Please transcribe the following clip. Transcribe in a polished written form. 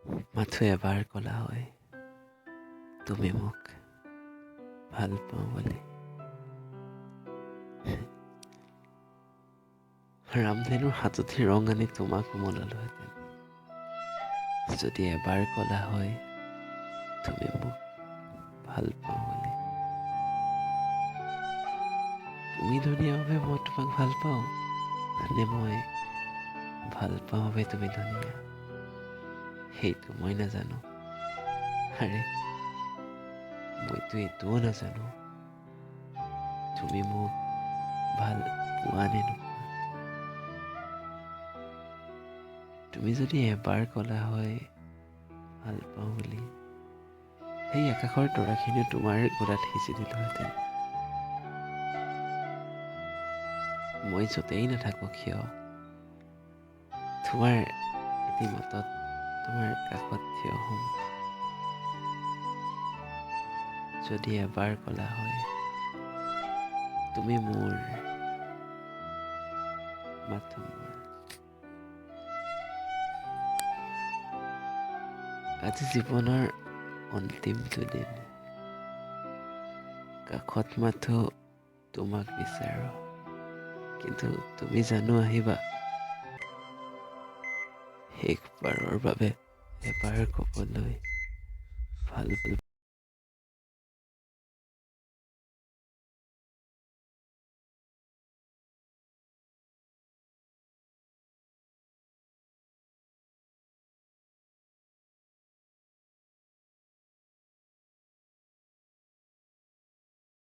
মাথো এবাৰ ক'লা হয় তুমি মোক ভাল পাওঁ বুলি। ৰামধেনুৰ হাততে ৰং আনি তোমাক উমলালোহেঁতেন, যদি এবাৰ ক'লা হয় তুমি মোক ভাল পাওঁ বুলি। তুমি ধুনীয়া বাবে মই তোমাক ভাল পাওঁ, নে মই ভাল পাওঁ বাবে তুমি ধুনীয়া, সেইটো মই নাজানো। আৰে মইতো এইটোও নাজানো তুমি মোক ভাল পোৱা নে নোপোৱা। তুমি যদি এবাৰ ক'লা হয় ভাল পাওঁ বুলি, সেই আকাশৰ তৰাখিনিও তোমাৰ গোলাত সিঁচি দিলোহেঁতেন। মই য'তেই নাথাকো কিয় তোমাৰ এটি তোমাৰ কাষত থিয় হ'ম। যদি এবাৰ ক'লা হয় তুমি মোৰ, মাথো মোৰ। আজি জীৱনৰ অন্তিমটো দিন, কাষত মাথো তোমাক বিচাৰো, কিন্তু তুমি জানো আহিবা শেষবাৰৰ বাবে এবাৰ ক'বলৈ ভাল